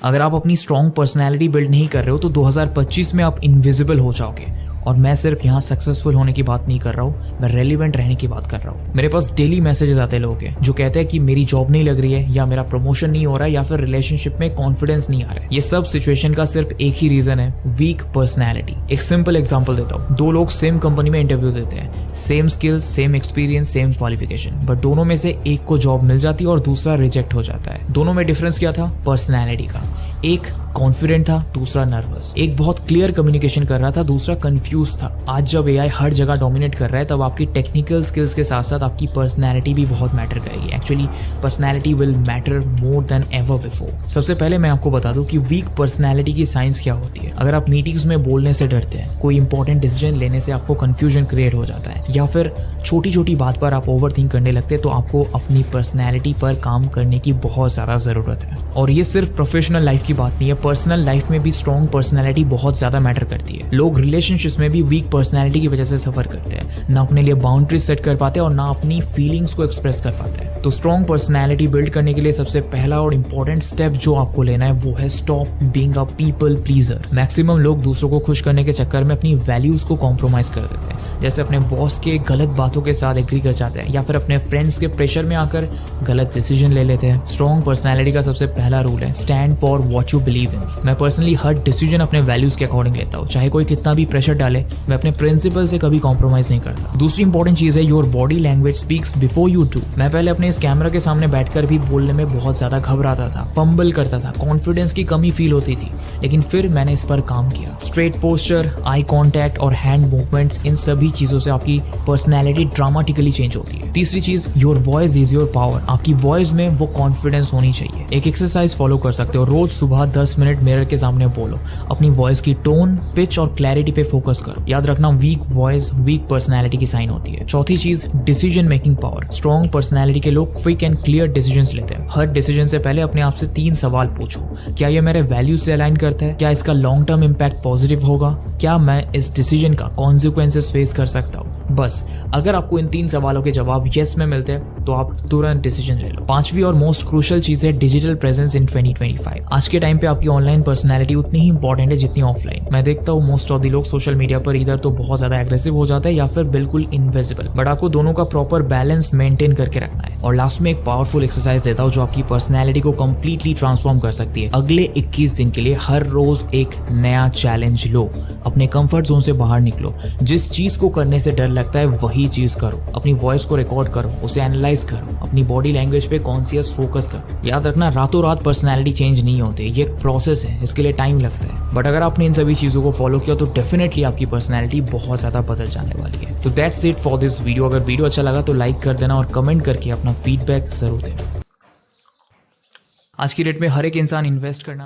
अगर आप अपनी स्ट्रॉन्ग पर्सनैलिटी बिल्ड नहीं कर रहे हो तो 2025 में आप इनविजिबल हो जाओगे। और मैं सिर्फ यहाँ सक्सेसफुल होने की बात नहीं कर रहा हूँ, मैं रेलिवेंट रहने की बात कर रहा हूँ। मेरे पास डेली मैसेजेस आते हैं लोगों के जो कहते हैं कि मेरी जॉब नहीं लग रही है, या मेरा प्रमोशन नहीं हो रहा है, या फिर रिलेशनशिप में कॉन्फिडेंस नहीं आ रहा है। ये सब सिचुएशन का सिर्फ एक ही रीजन है, वीक पर्सनैलिटी। एक सिंपल एग्जाम्पल देता हूँ। दो लोग सेम कंपनी में इंटरव्यू देते हैं, same skills, same experience, same qualification, but दोनों में से एक को जॉब मिल जाती है और दूसरा रिजेक्ट हो जाता है। दोनों में डिफरेंस क्या था? पर्सनैलिटी का। एक कॉन्फिडेंट था, दूसरा नर्वस। एक बहुत क्लियर कम्युनिकेशन कर रहा था, दूसरा कंफ्यूज था। आज जब एआई हर जगह डोमिनेट कर रहा है, तब आपकी टेक्निकल स्किल्स के साथ साथ आपकी पर्सनैलिटी भी बहुत मैटर करेगी। Actually personality will matter more than ever before. सबसे पहले मैं आपको बता दूं कि वीक पर्सनैलिटी की साइंस क्या होती है। अगर आप मीटिंग्स में बोलने से डरते हैं, कोई इंपॉर्टेंट डिसीजन लेने से आपको कंफ्यूजन क्रिएट हो जाता है, या फिर छोटी छोटी बात पर आप ओवरथिंक करने लगते हैं, तो आपको अपनी पर्सनैलिटी पर काम करने की बहुत ज्यादा जरूरत है। और ये सिर्फ प्रोफेशनल लाइफ की बात नहीं है, पर्सनल लाइफ में भी स्ट्रॉन्ग पर्सनैलिटी बहुत ज्यादा मैटर करती है। लोग रिलेशनशिप्स में भी वीक पर्सनैलिटी की वजह से सफर करते हैं, ना अपने लिए बाउंड्रीज सेट कर पाते हैं और ना अपनी फीलिंग्स को एक्सप्रेस कर पाते हैं। तो स्ट्रॉन्ग पर्सनैलिटी बिल्ड करने के लिए सबसे पहला और इंपॉर्टेंट स्टेप जो आपको लेना है वो है stop being a people pleaser. Maximum लोग दूसरों को खुश करने के चक्कर में अपनी वैल्यूज को कॉम्प्रोमाइज कर देते हैं, जैसे अपने बॉस के गलत बातों के साथ एग्री कर जाते हैं, या फिर अपने फ्रेंड्स के प्रेशर में आकर गलत डिसीजन ले लेते हैं। स्ट्रॉन्ग पर्सनैलिटी का सबसे पहला रूल है stand for what you believe in. मैं पर्सनली हर डिसीजन अपने वैल्यूज के अकॉर्डिंग लेता हूँ, चाहे कोई कितना भी प्रेशर डाले, मैं अपने प्रिंसिपल से कभी कॉम्प्रोमाइज नहीं करता। दूसरी इंपॉर्टेंट चीज है your body language speaks before you do. मैं पहले अपने इस कैमरा के सामने बैठकर भी बोलने में बहुत ज्यादा घबराता था, फंबल करता था, कॉन्फिडेंस की कमी फील होती थी, लेकिन फिर मैंने इस पर काम किया। स्ट्रेट पोस्चर, आई कॉन्टैक्ट और हैंड मूवमेंट्स, इन सभी चीजों से आपकी पर्सनैलिटी ड्रामेटिकली चेंज होती है। तीसरी चीज, your voice is your power. आपकी वॉइस में वो कॉन्फिडेंस होनी चाहिए। एक एक्सरसाइज फॉलो कर सकते हो, रोज सुबह 10 मिनट मिरर के सामने बोलो, अपनी वॉइस की टोन, पिच और क्लैरिटी पे फोकस करो। याद रखना, वीक वॉइस वीक पर्सनैलिटी की साइन होती है। चौथी चीज, decision making power. Strong personality के लोग क्विक एंड क्लियर डिसीजंस लेते हैं। हर डिसीजन से पहले अपने आप से 3 सवाल पूछो। क्या ये मेरे वैल्यूज से अलाइन करता है? क्या इसका लॉन्ग टर्म इम्पैक्ट पॉजिटिव होगा? क्या मैं इस डिसीजन का कॉन्सिक्वेंसेस फेस कर सकता हूँ? बस अगर आपको इन 3 सवालों के जवाब यस में मिलते हैं तो आप तुरंत डिसीजन ले लो। पांचवी और मोस्ट क्रूशियल चीज है डिजिटल प्रेजेंस इन 2025। आज के टाइम पे आपकी ऑनलाइन पर्सनैलिटी उतनी ही इंपॉर्टेंट है जितनी ऑफलाइन। मैं देखता हूँ मोस्ट ऑफ द लोग सोशल मीडिया पर इधर तो बहुत ज्यादा एग्रेसिव हो जाता है या फिर बिल्कुल इनविजिबल, बट आपको दोनों का प्रॉपर बैलेंस मेंटेन करके रखना है। और लास्ट में एक पावरफुल एक्सरसाइज देता हूँ जो आपकी पर्सनैलिटी को कंप्लीटली ट्रांसफॉर्म कर सकती है। अगले 21 दिन के लिए हर रोज एक नया चैलेंज लो, अपने कंफर्ट जोन से बाहर निकलो। जिस चीज को करने से डर लगता है वही चीज करो। अपनी वॉइस को रिकॉर्ड करो, उसे एनालाइज करो, अपनी बॉडी लैंग्वेज पे कॉन्शियस फोकस करो। याद रखना, रातों रात पर्सनैलिटी चेंज नहीं होती, ये एक प्रोसेस है, इसके लिए टाइम लगता है। बट अगर आपने इन सभी चीजों को फॉलो किया तो डेफिनेटली आपकी पर्सनैलिटी बहुत ज्यादा बदल जाने वाली है। तो that's it for this video. अगर वीडियो अच्छा लगा तो लाइक कर देना और कमेंट करके अपना फीडबैक जरूर देना। आज की डेट में हर एक इंसान इन्वेस्ट करना